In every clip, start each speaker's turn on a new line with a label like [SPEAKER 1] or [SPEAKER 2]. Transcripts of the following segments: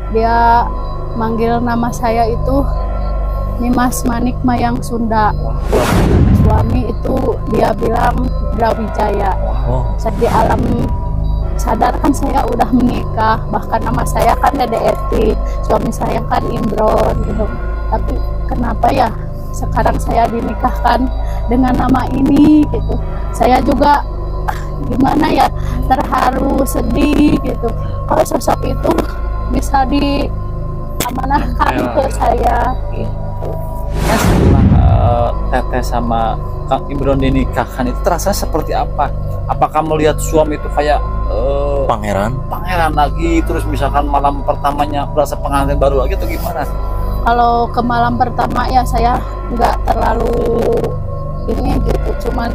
[SPEAKER 1] Dia manggil nama saya itu Nimas Manik Mayang Sunda. Suami itu dia bilang Brawijaya. Saya di alam sadar kan saya udah menikah, bahkan nama saya kan Dede Eti, suami saya kan Imron gitu. Tapi kenapa ya sekarang saya dinikahkan dengan nama ini gitu? Saya juga gimana ya, terharu, sedih gitu. Kalau sosok itu bisa diamanahkan ke saya.
[SPEAKER 2] Ya, setelah Teteh sama Kang Imron dinikahkan itu terasa seperti apa? Apakah melihat suami itu kayak pangeran lagi, terus misalkan malam pertamanya berasa pengantin baru lagi atau gimana?
[SPEAKER 1] Kalau ke malam pertama ya saya nggak terlalu ini gitu, cuman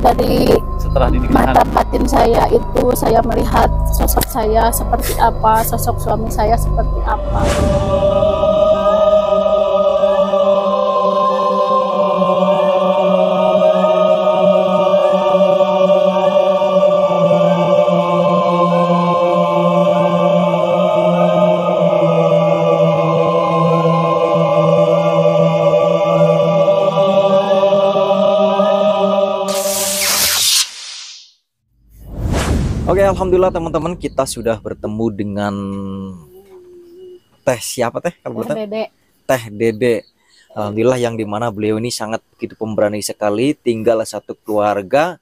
[SPEAKER 1] dari
[SPEAKER 2] Setelah
[SPEAKER 1] mata
[SPEAKER 2] dinikahkan,
[SPEAKER 1] batin saya itu saya melihat sosok saya seperti apa, sosok suami saya seperti apa.
[SPEAKER 3] Oke, alhamdulillah teman-teman, kita sudah bertemu dengan Teh siapa Teh? Kalau boleh tahu?
[SPEAKER 1] Dede.
[SPEAKER 3] Teh Dede. Alhamdulillah, yang dimana beliau ini sangat begitu pemberani sekali, tinggal satu keluarga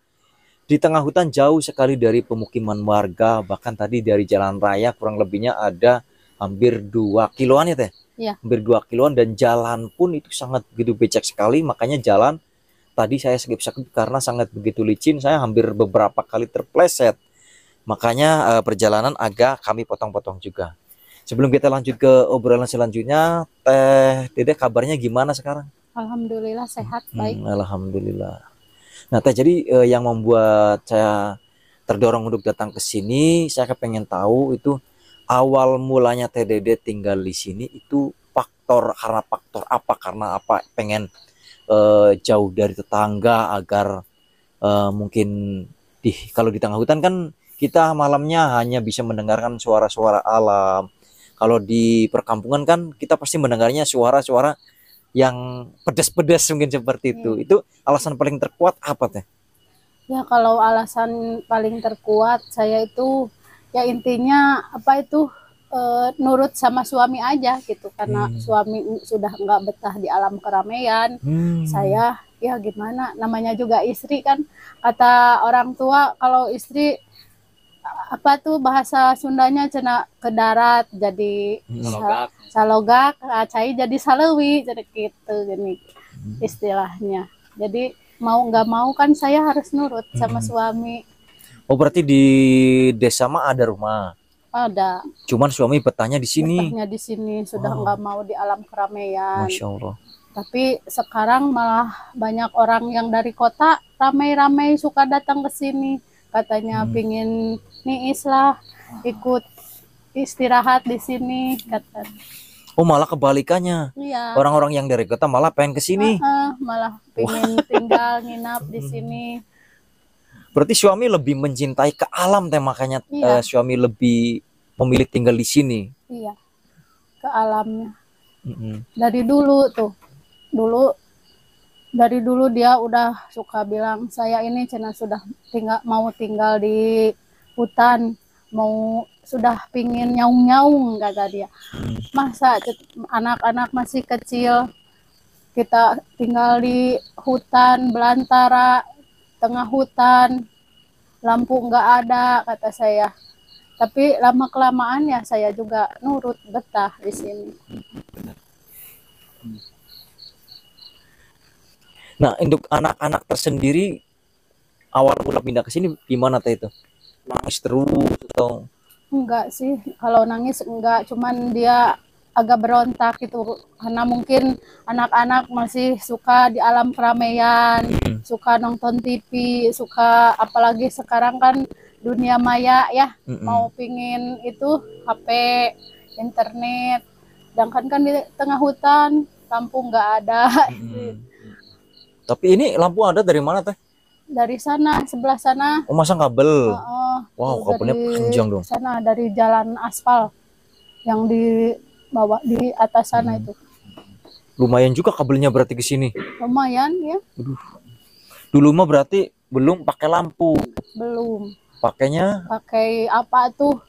[SPEAKER 3] di tengah hutan jauh sekali dari pemukiman warga, bahkan tadi dari jalan raya kurang lebihnya ada hampir 2 kiloan ya Teh?
[SPEAKER 1] Iya.
[SPEAKER 3] Hampir 2 kiloan, dan jalan pun itu sangat begitu becek sekali, makanya jalan tadi saya skip-skip karena sangat begitu licin, saya hampir beberapa kali terpleset. Makanya perjalanan agak kami potong-potong juga. Sebelum kita lanjut ke obrolan selanjutnya, Teh Dede kabarnya gimana sekarang?
[SPEAKER 1] Alhamdulillah sehat, baik.
[SPEAKER 3] Alhamdulillah. Nah Teh, jadi yang membuat saya terdorong untuk datang ke sini, saya pengen tahu itu awal mulanya Teh Dede tinggal di sini itu karena faktor apa? Karena apa pengen jauh dari tetangga agar mungkin kalau di tengah hutan kan kita malamnya hanya bisa mendengarkan suara-suara alam. Kalau di perkampungan kan kita pasti mendengarnya suara-suara yang pedas-pedas mungkin seperti itu. Itu alasan paling terkuat apa Teh?
[SPEAKER 1] Ya kalau alasan paling terkuat saya itu ya intinya apa itu nurut sama suami aja gitu, karena suami sudah nggak betah di alam keramaian. Saya ya gimana, namanya juga istri kan, kata orang tua kalau istri apa tuh bahasa Sundanya cina ke darat jadi salogak, cai jadi salewi, jadi gitu gini istilahnya. Jadi mau nggak mau kan saya harus nurut sama suami.
[SPEAKER 3] Oh, berarti di desa mah ada rumah.
[SPEAKER 1] Ada.
[SPEAKER 3] Cuman suami betahnya di sini.
[SPEAKER 1] Betahnya di sini, sudah nggak mau di alam keramaian.
[SPEAKER 3] Masya Allah.
[SPEAKER 1] Tapi sekarang malah banyak orang yang dari kota ramai-ramai suka datang ke sini. Katanya pingin niis lah, ikut istirahat di sini, kata.
[SPEAKER 3] Oh, malah kebalikannya.
[SPEAKER 1] Iya.
[SPEAKER 3] Orang-orang yang dari kota malah pengen ke sini.
[SPEAKER 1] Malah pingin tinggal nginap di sini.
[SPEAKER 3] Berarti suami lebih mencintai ke alam Teh, makanya suami lebih memilih tinggal di sini.
[SPEAKER 1] Iya. Ke alamnya. Dari dulu tuh. Dari dulu dia udah suka bilang, saya ini cina sudah mau tinggal di hutan, sudah pingin nyaung-nyaung, kata dia. Masa anak-anak masih kecil kita tinggal di hutan belantara, tengah hutan, lampu nggak ada, kata saya. Tapi lama kelamaan ya saya juga nurut, betah di sini.
[SPEAKER 3] Nah, untuk anak-anak tersendiri awal mula pindah ke sini gimana Teh itu? Nangis terus atau?
[SPEAKER 1] Enggak sih, kalau nangis enggak, cuman dia agak berontak gitu, karena mungkin anak-anak masih suka di alam keramaian, suka nonton TV, suka apalagi sekarang kan dunia maya ya, mau pingin itu HP, internet, sedangkan kan di tengah hutan, lampu nggak ada.
[SPEAKER 3] Tapi ini lampu ada dari mana Teh?
[SPEAKER 1] Dari sana, sebelah sana.
[SPEAKER 3] Oh, masang kabel.
[SPEAKER 1] Wow,
[SPEAKER 3] kabelnya panjang dong.
[SPEAKER 1] Sana dari jalan aspal. yang di bawah di atas sana itu.
[SPEAKER 3] Lumayan juga kabelnya berarti ke sini.
[SPEAKER 1] Lumayan ya.
[SPEAKER 3] Dulu mah berarti belum pakai lampu.
[SPEAKER 1] Belum.
[SPEAKER 3] Pakainya
[SPEAKER 1] Pakai apa tuh?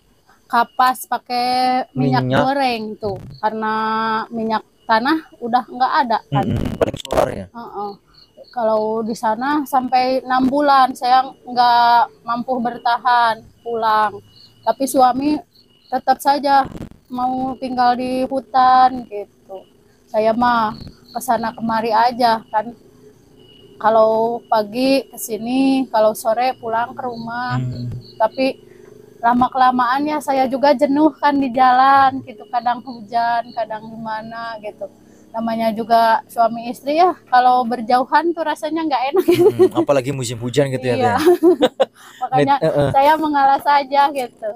[SPEAKER 1] Kapas, pakai minyak goreng tuh. Karena minyak tanah udah nggak ada kan.
[SPEAKER 3] pakai solar ya.
[SPEAKER 1] Kalau di sana sampai 6 bulan saya nggak mampu bertahan pulang. Tapi suami tetap saja mau tinggal di hutan gitu. Saya mah kesana kemari aja kan. Kalau pagi ke sini, kalau sore pulang ke rumah. Tapi lama-kelamaan ya saya juga jenuh kan di jalan gitu. Kadang hujan, kadang gimana gitu. Namanya juga suami istri ya, kalau berjauhan tuh rasanya nggak enak.
[SPEAKER 3] Apalagi musim hujan gitu
[SPEAKER 1] Iya.
[SPEAKER 3] ya.
[SPEAKER 1] Makanya saya mengalah saja gitu.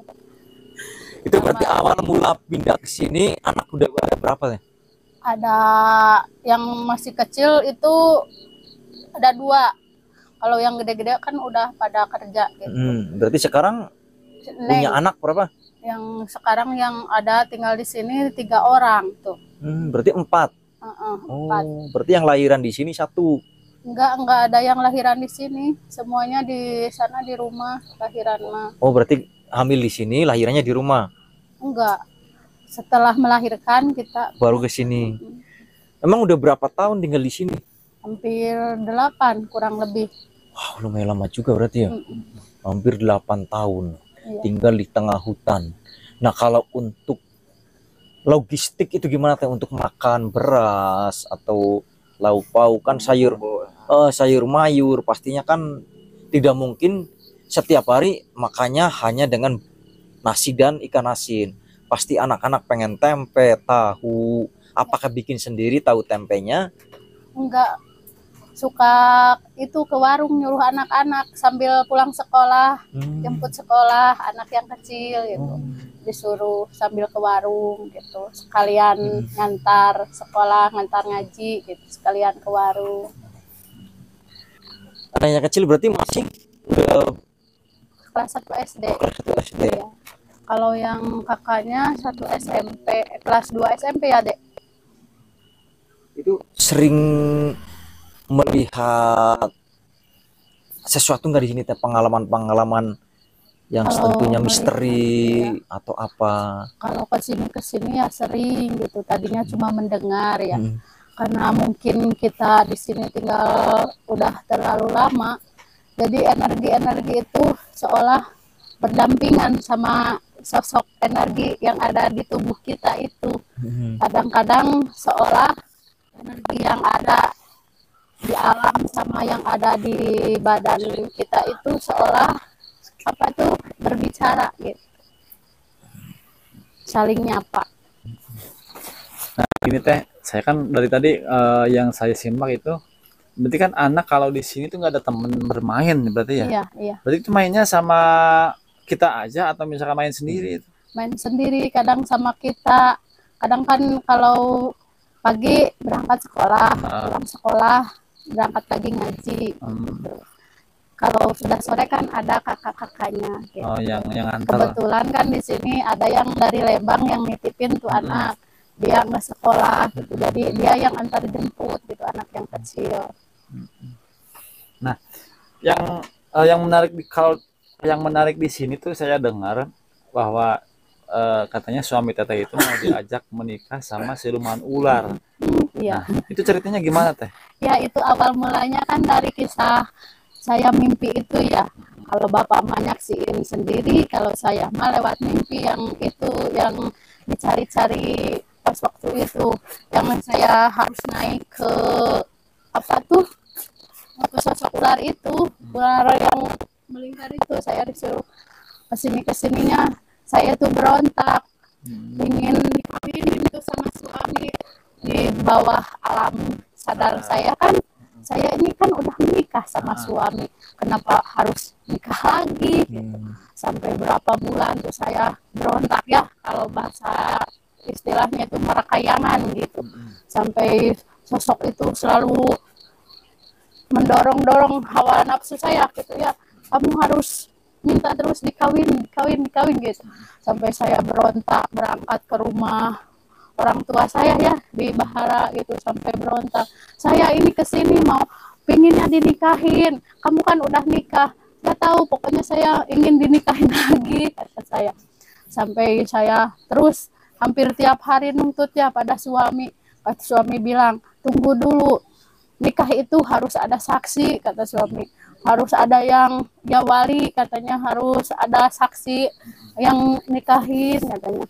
[SPEAKER 3] Itu berarti awal mula pindah ke sini anak udah ada berapa ya?
[SPEAKER 1] Ada yang masih kecil itu ada 2. Kalau yang gede-gede kan udah pada kerja gitu.
[SPEAKER 3] Berarti sekarang punya anak berapa?
[SPEAKER 1] Yang sekarang yang ada tinggal di sini 3 orang tuh.
[SPEAKER 3] Berarti 4.
[SPEAKER 1] 4.
[SPEAKER 3] Berarti yang lahiran di sini 1.
[SPEAKER 1] Enggak ada yang lahiran di sini. Semuanya di sana di rumah lahiran mah.
[SPEAKER 3] Oh, berarti hamil di sini, lahirannya di rumah.
[SPEAKER 1] Enggak. Setelah melahirkan kita
[SPEAKER 3] baru ke sini. Emang udah berapa tahun tinggal di sini?
[SPEAKER 1] Hampir 8 kurang lebih.
[SPEAKER 3] Wow, lumayan lama juga berarti ya. Hampir 8 tahun. Tinggal di tengah hutan. Nah, kalau untuk logistik itu gimana teh, untuk makan beras atau lauk pauk kan sayur mayur pastinya kan tidak mungkin setiap hari makannya hanya dengan nasi dan ikan asin. Pasti anak-anak pengen tempe, tahu. Apakah bikin sendiri tahu tempenya?
[SPEAKER 1] Enggak, suka itu ke warung nyuruh anak-anak sambil pulang sekolah, jemput sekolah anak yang kecil gitu. Disuruh sambil ke warung gitu, sekalian ngantar sekolah, ngantar ngaji gitu, sekalian ke warung.
[SPEAKER 3] Anaknya kecil berarti masih
[SPEAKER 1] kelas 1 SD.
[SPEAKER 3] Kelas 1 SD.
[SPEAKER 1] Ya. Kalau yang kakaknya 1 SMP, kelas 2 SMP ya, Dek.
[SPEAKER 3] Itu sering melihat sesuatu nggak di sini teh, pengalaman-pengalaman yang tentunya misteri atau apa? Kalau
[SPEAKER 1] kesini ya sering gitu. Tadinya cuma mendengar ya, karena mungkin kita di sini tinggal udah terlalu lama, jadi energi-energi itu seolah berdampingan sama sosok energi yang ada di tubuh kita itu. Kadang-kadang seolah energi yang ada di alam sama yang ada di badan kita itu seolah apa tuh berbicara gitu, saling nyapa.
[SPEAKER 2] Nah ini teh, saya kan dari tadi yang saya simak itu berarti kan anak kalau di sini tuh nggak ada temen bermain berarti ya?
[SPEAKER 1] Iya.
[SPEAKER 2] Berarti itu mainnya sama kita aja atau misalkan main sendiri?
[SPEAKER 1] Main sendiri, kadang sama kita, kadang kan kalau pagi berangkat sekolah, pulang sekolah berangkat lagi ngaji. Kalau sudah sore kan ada kakak-kakaknya gitu.
[SPEAKER 2] yang antar.
[SPEAKER 1] Kebetulan kan di sini ada yang dari Lembang yang nitipin tuh anak, dia nggak sekolah gitu, jadi dia yang antar jemput gitu, anak yang kecil.
[SPEAKER 2] Nah, yang menarik di sini tuh saya dengar bahwa katanya suami teteh itu mau diajak menikah sama siluman ular.
[SPEAKER 1] Iya.
[SPEAKER 2] Nah, itu ceritanya gimana teh?
[SPEAKER 1] Ya itu awal mulanya kan dari kisah saya mimpi itu ya. Kalau bapak mah nyaksiin sendiri, kalau saya mah lewat mimpi yang itu, yang dicari-cari pas waktu itu, yang saya harus naik ke apa tuh, ke sosok ular itu, ular yang melingkar itu. Saya disuruh kesininya, saya tuh berontak, ingin dikawinin itu sama suami. Di bawah alam sadar saya kan, saya ini kan udah menikah sama suami, kenapa harus nikah lagi gitu. Sampai berapa bulan tuh saya berontak ya, kalau bahasa istilahnya itu merakayangan gitu. Sampai sosok itu selalu mendorong-dorong hawa nafsu saya gitu ya, kamu harus minta terus dikawin gitu. Sampai saya berontak berangkat ke rumah orang tua saya ya di Bahara gitu, sampai berontak. Saya ini kesini mau pinginnya dinikahin, kamu kan udah nikah, nggak tahu pokoknya saya ingin dinikahin lagi kata saya. Sampai saya terus hampir tiap hari nuntut ya pada suami. Kata suami bilang, tunggu dulu, nikah itu harus ada saksi kata suami, harus ada yang ya wali katanya, harus ada saksi yang nikahin katanya.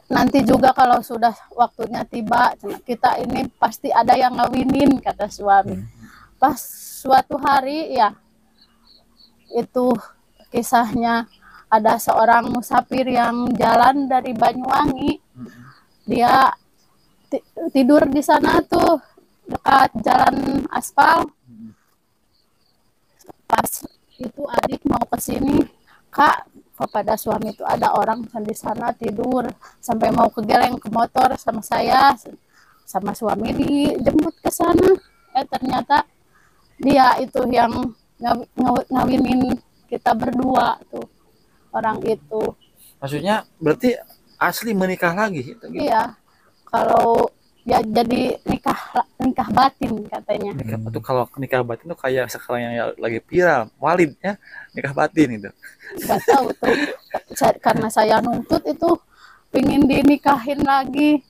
[SPEAKER 1] Nanti juga kalau sudah waktunya tiba kita ini pasti ada yang ngawinin kata suami. Pas suatu hari ya itu kisahnya, ada seorang musafir yang jalan dari Banyuwangi, dia tidur di sana tuh dekat jalan aspal. Pas itu adik mau ke sini, Kak, kepada suami itu ada orang di sana tidur, sampai mau kegeleng ke motor sama saya, sama suami dijemput ke sana. Ternyata dia itu yang ngawinin kita berdua tuh, orang itu.
[SPEAKER 2] Maksudnya berarti asli menikah lagi gitu?
[SPEAKER 1] Iya, kalau ya jadi nikah batin katanya.
[SPEAKER 2] Nikah itu, kalau nikah batin itu kayak sekarang yang lagi viral, walid ya, nikah batin itu.
[SPEAKER 1] Nggak tahu tuh, karena saya nuntut itu pingin dinikahin lagi.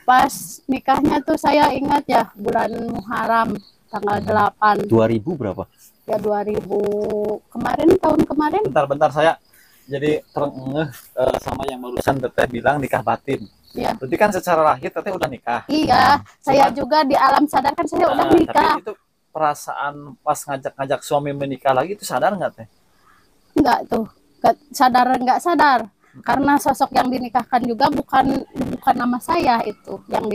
[SPEAKER 1] Pas nikahnya tuh saya ingat ya bulan Muharram tanggal 8.
[SPEAKER 3] 2000 berapa?
[SPEAKER 1] Ya 2000 kemarin, tahun kemarin.
[SPEAKER 2] Bentar saya jadi terengeh sama yang barusan teteh bilang nikah batin.
[SPEAKER 1] Iya.
[SPEAKER 2] Berarti kan secara lahir teteh udah nikah.
[SPEAKER 1] Iya, saya juga di alam sadar kan saya udah nikah.
[SPEAKER 2] Tapi itu perasaan pas ngajak suami menikah lagi itu sadar nggak teh?
[SPEAKER 1] Enggak tuh, nggak sadar. Karena sosok yang dinikahkan juga bukan nama saya itu, yang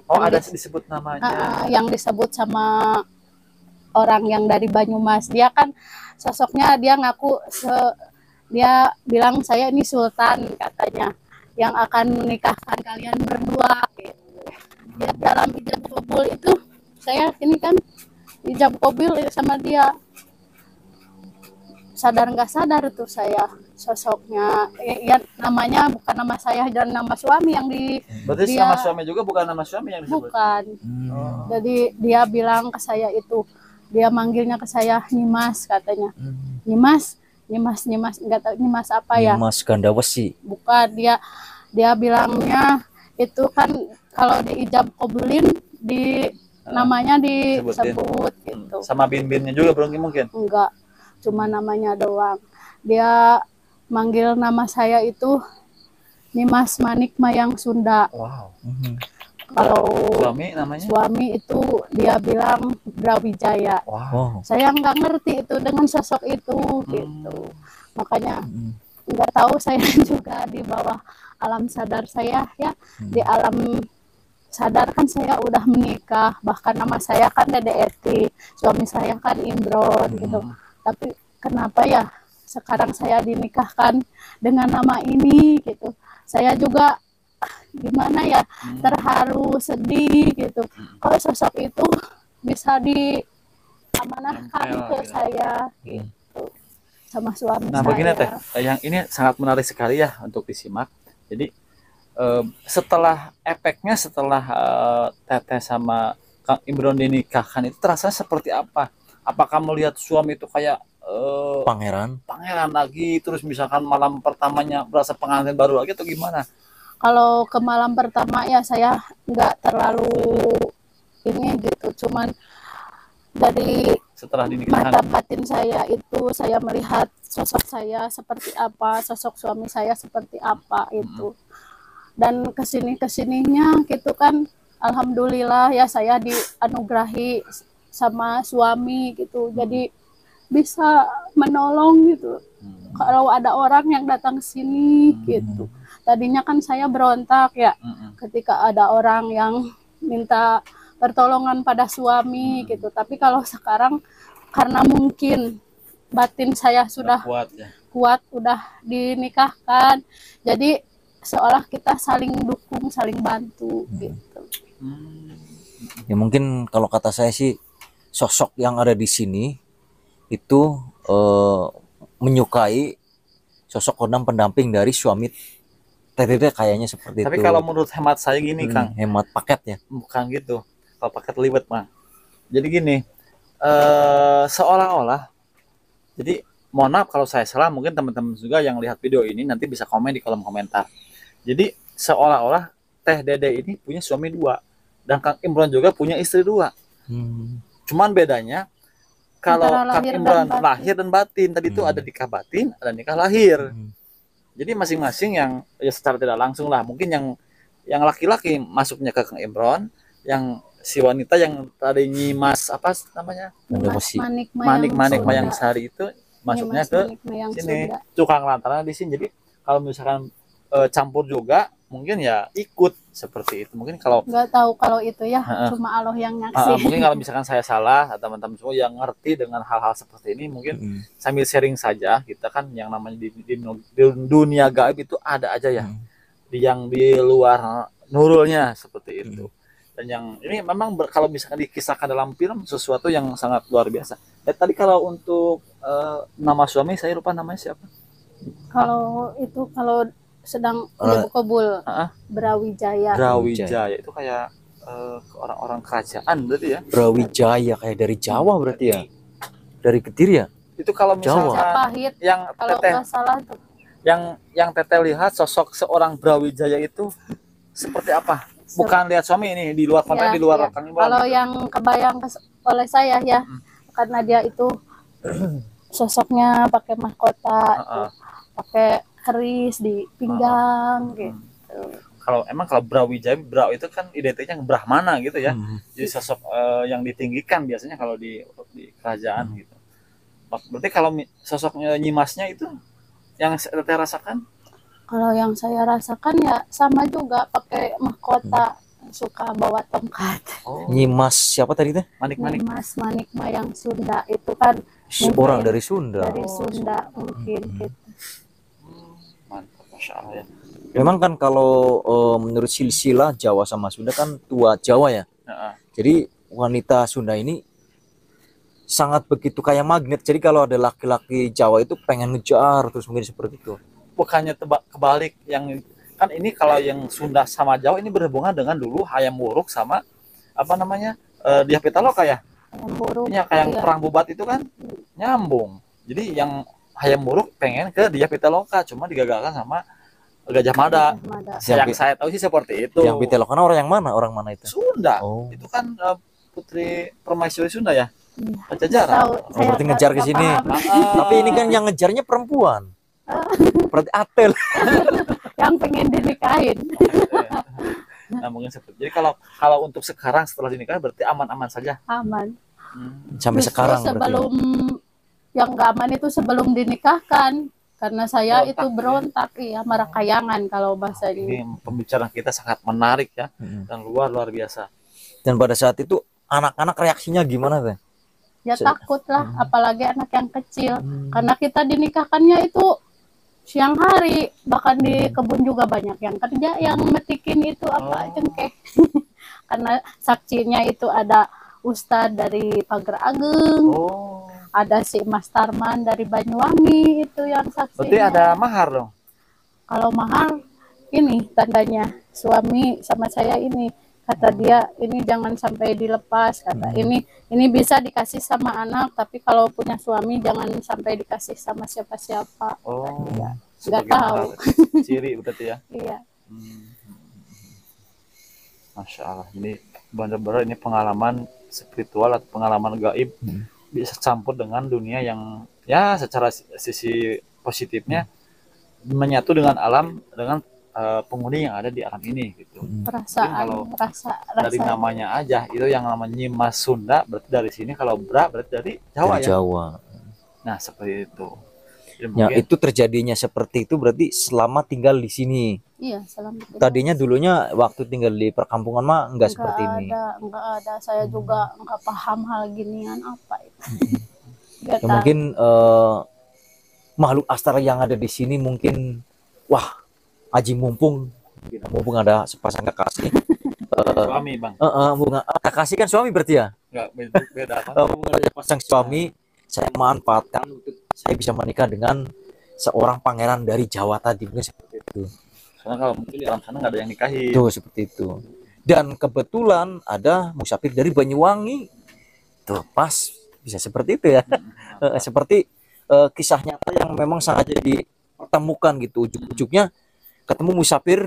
[SPEAKER 2] ada disebut namanya.
[SPEAKER 1] Yang disebut sama orang yang dari Banyumas. Dia kan sosoknya, dia ngaku dia bilang saya ini sultan katanya, yang akan menikahkan kalian berdua gitu. Ya, dalam ijab kabul itu saya ini kan ijab kabul sama dia, sadar nggak sadar tuh saya sosoknya ya, namanya bukan nama saya dan nama suami yang
[SPEAKER 2] berarti
[SPEAKER 1] dia,
[SPEAKER 2] nama suami juga bukan nama suami yang disebut?
[SPEAKER 1] Bukan. Jadi dia bilang ke saya itu, dia manggilnya ke saya Nyimas katanya. Nyimas nggak tahu Nyimas apa ya,
[SPEAKER 3] Nyimas Gandawesi.
[SPEAKER 1] bukan. Dia bilangnya itu kan kalau di ijab kabulin di namanya disebut gitu.
[SPEAKER 2] Sama bin-binnya juga mungkin?
[SPEAKER 1] Enggak, cuma namanya doang. Dia manggil nama saya itu Nimas Manik Mayang Sunda.
[SPEAKER 2] Wow.
[SPEAKER 1] Kalau
[SPEAKER 2] suami namanya?
[SPEAKER 1] Suami itu dia bilang Brawijaya.
[SPEAKER 2] Wow.
[SPEAKER 1] Saya nggak ngerti itu dengan sosok itu gitu. Makanya nggak tahu, saya juga di bawah alam sadar saya ya. Di alam sadar kan saya udah menikah, bahkan nama saya kan Dede Eti, suami saya kan Imron gitu. Tapi kenapa ya sekarang saya dinikahkan dengan nama ini gitu. Saya juga gimana ya, terharu, sedih gitu. Kalau sosok itu bisa diamanahkan ke saya gitu sama suami saya.
[SPEAKER 2] Nah begini teh, yang ini sangat menarik sekali ya untuk disimak. Jadi setelah efeknya, setelah teteh sama Kang Imron dinikahkan itu terasa seperti apa? Apakah melihat suami itu kayak pangeran lagi, terus misalkan malam pertamanya berasa pengantin baru lagi atau gimana?
[SPEAKER 1] Kalau ke malam pertama ya saya nggak terlalu ini gitu, cuman dari
[SPEAKER 2] setelah dinikahkan,
[SPEAKER 1] mata batin saya itu saya melihat sosok saya seperti apa, sosok suami saya seperti apa itu. Dan kesininya gitu kan, alhamdulillah ya saya dianugerahi sama suami gitu, jadi bisa menolong gitu. Kalau ada orang yang datang ke sini gitu. Tadinya kan saya berontak ya, ketika ada orang yang minta pertolongan pada suami gitu. Tapi kalau sekarang karena mungkin batin saya sudah kuat, udah dinikahkan, jadi seolah kita saling dukung, saling bantu gitu.
[SPEAKER 3] Ya mungkin kalau kata saya sih, sosok yang ada di sini itu menyukai sosok Honam pendamping dari suami Teh Dede, kayaknya seperti
[SPEAKER 2] Tapi
[SPEAKER 3] itu.
[SPEAKER 2] kalau menurut hemat saya gini, Kang,
[SPEAKER 3] Hemat paket ya.
[SPEAKER 2] bukan gitu. Kalau paket liwet mah. Jadi gini, seolah-olah, jadi mohon maaf kalau saya salah, mungkin teman-teman juga yang lihat video ini nanti bisa komen di kolom komentar. Jadi seolah-olah Teh Dede ini punya suami 2 dan Kang Imron juga punya istri 2. Cuman bedanya kalau
[SPEAKER 1] Antara
[SPEAKER 2] Kang
[SPEAKER 1] lahir dan
[SPEAKER 2] Imron
[SPEAKER 1] batin.
[SPEAKER 2] lahir dan batin, tadi itu ada nikah batin, ada nikah lahir. Jadi masing-masing yang ya secara tidak langsung lah, mungkin yang laki-laki masuknya ke Kang Imron, yang si wanita yang tadi nyimas apa namanya,
[SPEAKER 1] Mas Manik
[SPEAKER 2] manik mayang
[SPEAKER 1] Sunda.
[SPEAKER 2] sari itu masuknya
[SPEAKER 1] Mas
[SPEAKER 2] ke
[SPEAKER 1] Manik Mayang
[SPEAKER 2] sini,
[SPEAKER 1] Sunda.
[SPEAKER 2] tukang lantaran di sini. Jadi kalau misalkan campur juga mungkin ya ikut seperti itu. Mungkin kalau
[SPEAKER 1] Nggak tahu kalau itu ya,
[SPEAKER 2] Heeh.
[SPEAKER 1] cuma Allah yang nyaksi.
[SPEAKER 2] mungkin kalau misalkan saya salah, teman-teman semua yang ngerti dengan hal-hal seperti ini mungkin sambil sharing saja. Kita kan yang namanya di dunia gaib itu ada aja ya, yang di luar nurulnya seperti itu. Dan yang ini memang kalau misalkan dikisahkan dalam film sesuatu yang sangat luar biasa. Tadi kalau untuk nama suami saya lupa namanya siapa.
[SPEAKER 1] Kalau itu kalau sedang Kobul Brawijaya.
[SPEAKER 2] Brawijaya itu kayak orang-orang kerajaan berarti ya.
[SPEAKER 3] Brawijaya kayak dari Jawa berarti ya. Dari Kediri ya.
[SPEAKER 2] Itu kalau misalnya
[SPEAKER 1] Majapahit,
[SPEAKER 2] yang
[SPEAKER 1] kalau
[SPEAKER 2] teteh
[SPEAKER 1] nggak salah tuh.
[SPEAKER 2] yang teteh lihat sosok seorang Brawijaya itu seperti apa? Bukan lihat suami ini di luar konteks,
[SPEAKER 1] Ya,
[SPEAKER 2] di luar
[SPEAKER 1] ya.
[SPEAKER 2] Kang Imron.
[SPEAKER 1] Kalau yang kebayang oleh saya ya, karena dia itu sosoknya pakai mahkota, pakai keris di pinggang gitu.
[SPEAKER 2] Kalau Brawijaya, itu kan identiknya Brahmana gitu ya. Jadi sosok yang ditinggikan biasanya kalau di kerajaan gitu. Berarti kalau sosoknya nyimasnya itu yang teteh rasakan?
[SPEAKER 1] Kalau yang saya rasakan ya sama juga pakai mahkota, suka bawa tongkat.
[SPEAKER 3] Nyimas siapa tadi teh?
[SPEAKER 2] Manik-manik.
[SPEAKER 1] Mas Manik Mayang Sunda itu kan
[SPEAKER 3] Orang dari Sunda.
[SPEAKER 1] dari Sunda mungkin gitu.
[SPEAKER 2] Mantap, Masya Allah ya.
[SPEAKER 3] Memang kan kalau menurut silsilah Jawa sama Sunda kan tua Jawa ya. Jadi wanita Sunda ini sangat begitu kayak magnet. Jadi kalau ada laki-laki Jawa itu pengen ngejar terus, mungkin seperti itu.
[SPEAKER 2] Bukannya kebalik, yang kan ini kalau yang Sunda sama Jawa ini berhubungan dengan dulu Hayam Wuruk sama apa namanya Dyah Pitaloka ya. Ini kayak perang Bubat itu kan nyambung. Jadi yang Hayam Wuruk pengen ke Dyah Pitaloka, cuma digagalkan sama Gajah Mada. Yang saya tahu sih seperti itu.
[SPEAKER 3] Yang Pitaloka orang yang mana? Orang mana itu?
[SPEAKER 2] Sunda. Itu kan putri permaisuri Sunda ya. Pajajaran.
[SPEAKER 3] Berarti ngejar ke sini. Tapi ini kan yang ngejarnya perempuan. Berarti Atel.
[SPEAKER 1] Yang pengen dinikahin.
[SPEAKER 2] Nah, mungkin seperti. Jadi kalau untuk sekarang setelah dinikah berarti aman-aman saja.
[SPEAKER 1] Aman.
[SPEAKER 3] Sampai
[SPEAKER 1] Justru
[SPEAKER 3] sekarang
[SPEAKER 1] sebelum yang nggak aman itu sebelum dinikahkan, karena saya itu berontak ya, marakayangan kalau bahasanya.
[SPEAKER 2] Ini pembicaraan kita sangat menarik ya, dan luar biasa.
[SPEAKER 3] Dan pada saat itu anak-anak reaksinya gimana teh?
[SPEAKER 1] Ya takut lah, apalagi anak yang kecil, karena kita dinikahkannya itu siang hari, bahkan di kebun juga banyak yang kerja, yang metikin itu apa cengkeh. Karena saksinya itu ada Ustadz dari Pager Ageng, ada si Mas Tarman dari Banyuwangi itu yang saksinya.
[SPEAKER 2] Berarti ada mahar dong?
[SPEAKER 1] Kalau mahar ini tandanya suami sama saya ini, kata dia ini jangan sampai dilepas, kata ini bisa dikasih sama anak, tapi kalau punya suami jangan sampai dikasih sama siapa-siapa. Ya, nggak tahu.
[SPEAKER 2] Ciri berarti ya.
[SPEAKER 1] Iya.
[SPEAKER 2] Masya Allah, ini benar-benar ini pengalaman spiritual atau pengalaman gaib bisa campur dengan dunia yang ya secara sisi positifnya menyatu dengan alam, dengan penghuni yang ada di alam ini gitu.
[SPEAKER 1] Perasaan, rasa
[SPEAKER 2] dari namanya aja itu yang namanya Nyimas Sunda, berarti dari sini. Kalau Bra berarti dari Jawa
[SPEAKER 3] dari
[SPEAKER 2] ya.
[SPEAKER 3] Jawa.
[SPEAKER 2] Nah seperti itu.
[SPEAKER 3] Ya itu terjadinya seperti itu berarti selama tinggal di sini.
[SPEAKER 1] Iya, selama
[SPEAKER 3] Tadinya dulunya waktu tinggal di perkampungan mah enggak seperti ini.
[SPEAKER 1] Enggak ada. Saya juga enggak paham hal ginian apa itu.
[SPEAKER 3] Ya, mungkin makhluk astral yang ada di sini mungkin Aji mumpung ada sepasang kekasih.
[SPEAKER 2] Suami bang.
[SPEAKER 3] Kekasih kan suami berarti ya?
[SPEAKER 2] Enggak beda apa?
[SPEAKER 3] Mumpung ada sepasang suami, saya manfaatkan untuk saya bisa menikah dengan seorang pangeran dari Jawa tadi, mungkin seperti itu.
[SPEAKER 2] Soalnya kalau mungkin di alam sana nggak ada yang nikahin.
[SPEAKER 3] Tuh seperti itu. Dan kebetulan ada musafir dari Banyuwangi. Tuh pas bisa seperti itu ya. Seperti kisah nyata yang memang sengaja dipertemukan gitu. Ujuk-ujuknya ketemu musafir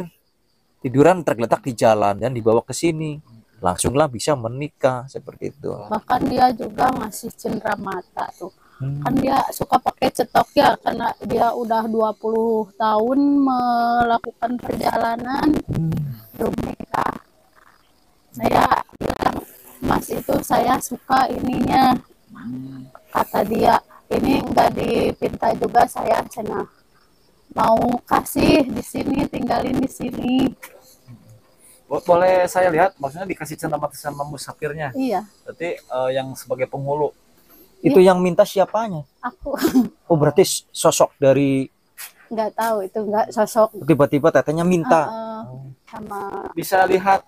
[SPEAKER 3] tiduran tergeletak di jalan dan dibawa ke sini. Langsunglah bisa menikah seperti itu.
[SPEAKER 1] Bahkan dia juga ngasih cendera mata tuh. Kan dia suka pakai cetok ya, karena dia udah 20 tahun melakukan perjalanan belum nikah. Saya bilang, Mas itu saya suka ininya. Kata dia, ini enggak dipinta juga saya cenah. Mau kasih di sini, tinggalin di sini.
[SPEAKER 2] Boleh saya lihat, maksudnya dikasih cendera mata sama musafirnya?
[SPEAKER 1] Iya.
[SPEAKER 2] Berarti yang sebagai penghulu.
[SPEAKER 3] Itu yang minta siapanya?
[SPEAKER 1] Aku
[SPEAKER 3] Oh berarti sosok dari,
[SPEAKER 1] nggak tahu itu, nggak sosok.
[SPEAKER 3] tiba-tiba tetenya minta.
[SPEAKER 1] Sama
[SPEAKER 2] Bisa lihat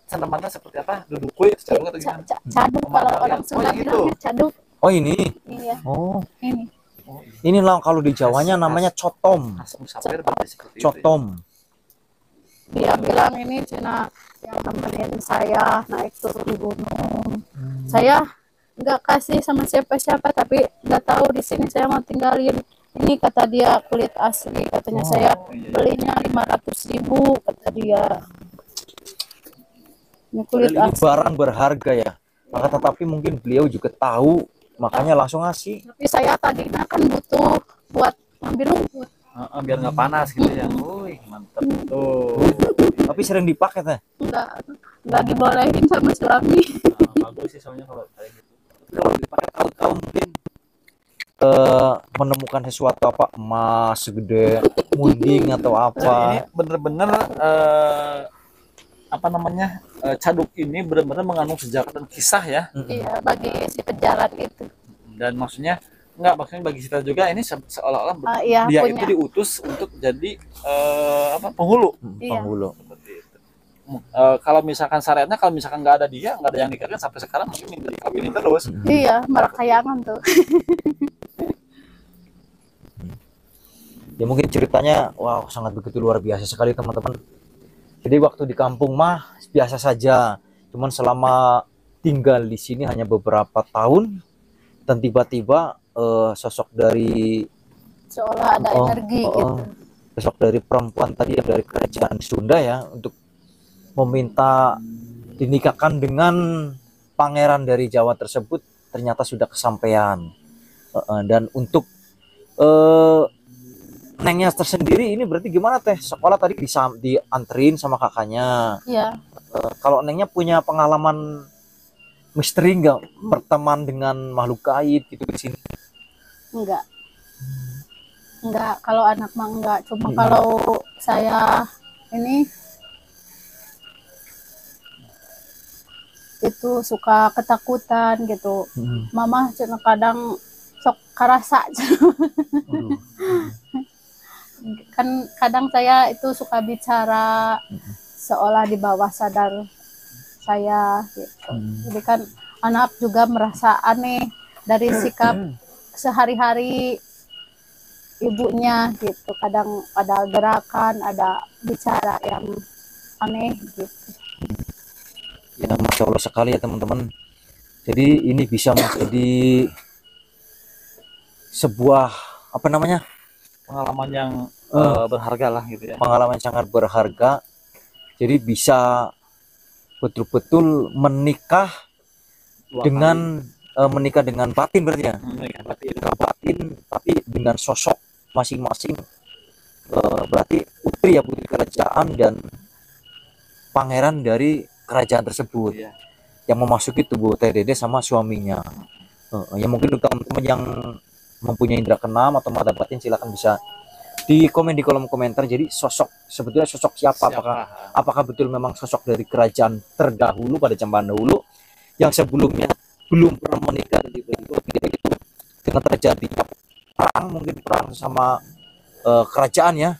[SPEAKER 2] cendera mata seperti apa? Duduk kuy, atau gimana?
[SPEAKER 1] caduk, kalau orang Sunda
[SPEAKER 2] yang itu.
[SPEAKER 1] bilangnya caduk.
[SPEAKER 3] Oh ini.
[SPEAKER 1] Iya,
[SPEAKER 3] Oh
[SPEAKER 1] ini.
[SPEAKER 3] ini lah kalau di Jawanya namanya cotom.
[SPEAKER 2] Khas musafir berarti seperti itu.
[SPEAKER 3] Cotom.
[SPEAKER 1] Dia bilang ini cina yang nemenin saya naik turun gunung. Saya nggak kasih sama siapa-siapa, tapi nggak tahu di sini saya mau tinggalin. Ini kata dia kulit asli, katanya saya belinya 500.000 kata dia. Ini kulit
[SPEAKER 3] Ini
[SPEAKER 1] asli.
[SPEAKER 3] barang berharga ya. Maka tetapi mungkin beliau juga tahu, makanya langsung ngasih.
[SPEAKER 1] Tapi saya tadinya kan butuh buat ngambil rumput.
[SPEAKER 2] Biar nggak panas gitu ya. Wih, mantap tuh.
[SPEAKER 3] Tapi sering dipakai teh.
[SPEAKER 1] Nggak dibolehin sama suami.
[SPEAKER 2] Bagus sih soalnya kalau kayak gitu.
[SPEAKER 3] Kalau dipakai tahu-tahu mungkin menemukan sesuatu apa, emas segede munding atau
[SPEAKER 2] Ini
[SPEAKER 3] apa.
[SPEAKER 2] bener-bener apa namanya, caduk ini benar-benar mengandung sejarah dan kisah ya.
[SPEAKER 1] Iya, bagi si pejalan itu.
[SPEAKER 2] Dan maksudnya maksudnya bagi kita juga ini seolah-olah
[SPEAKER 1] Iya,
[SPEAKER 2] dia
[SPEAKER 1] punya.
[SPEAKER 2] itu diutus untuk jadi penghulu.
[SPEAKER 1] Iya.
[SPEAKER 3] Penghulu.
[SPEAKER 2] Seperti itu. Kalau misalkan syariatnya, kalau misalkan nggak ada dia, nggak ada yang nikahkan sampai sekarang mungkin minta dikawinin terus.
[SPEAKER 1] Iya, merakayangan tuh.
[SPEAKER 3] Ya mungkin ceritanya wow sangat begitu luar biasa sekali teman-teman. Jadi waktu di kampung mah biasa saja, cuman selama tinggal di sini hanya beberapa tahun dan tiba-tiba sosok dari
[SPEAKER 1] Seolah ada energi gitu.
[SPEAKER 3] sosok dari perempuan tadi yang dari kerajaan Sunda ya untuk meminta dinikahkan dengan pangeran dari Jawa tersebut ternyata sudah kesampaian. Dan untuk nengnya tersendiri ini berarti gimana teh? Sekolah tadi dianterin sama kakaknya.
[SPEAKER 1] Iya.
[SPEAKER 3] Kalau nengnya punya pengalaman misteri nggak berteman dengan makhluk gaib gitu di sini?
[SPEAKER 1] Enggak. Enggak, kalau anak mah enggak. Cuma kalau saya ini itu suka ketakutan gitu. Mama kadang sok karasa. Kan kadang saya itu suka bicara seolah di bawah sadar saya gitu. Jadi kan anak juga merasa aneh dari sikap sehari-hari ibunya gitu. Kadang ada gerakan, ada bicara yang aneh gitu.
[SPEAKER 3] Ya Masya Allah sekali ya teman-teman. Jadi ini bisa menjadi sebuah apa namanya,
[SPEAKER 2] Pengalaman yang berharga lah gitu ya.
[SPEAKER 3] pengalaman sangat berharga. Jadi bisa betul-betul menikah dengan menikah dengan batin berarti ya. Dengan batin tapi dengan sosok masing-masing, berarti putri ya, putri kerajaan dan pangeran dari kerajaan tersebut yang memasuki tubuh Teh Dede sama suaminya. Ya mungkin untuk teman-teman yang mempunyai indera keenam atau mata batin silakan bisa di komen di kolom komentar. Jadi sebetulnya sosok siapa? Apakah betul memang sosok dari kerajaan terdahulu pada zaman dahulu yang sebelumnya belum pernah menikah, tiba-tiba itu dengan terjadinya perang, mungkin perang sama kerajaan ya,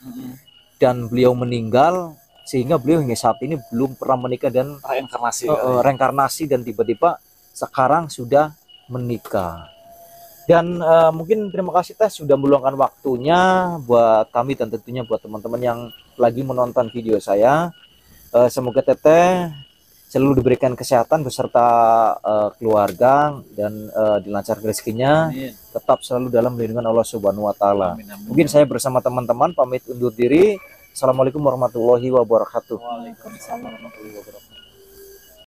[SPEAKER 3] dan beliau meninggal sehingga beliau hingga saat ini belum pernah menikah dan reinkarnasi dan tiba-tiba sekarang sudah menikah. Dan mungkin terima kasih Teh sudah meluangkan waktunya buat kami dan tentunya buat teman-teman yang lagi menonton video saya. Semoga Teteh selalu diberikan kesehatan beserta keluarga dan dilancarkan rezekinya.
[SPEAKER 2] Amin.
[SPEAKER 3] Tetap selalu dalam lindungan Allah Subhanahu wa taala.
[SPEAKER 2] Amin, amin.
[SPEAKER 3] Mungkin saya bersama teman-teman pamit undur diri. Assalamualaikum warahmatullahi wabarakatuh.
[SPEAKER 2] Waalaikumsalam warahmatullahi wabarakatuh.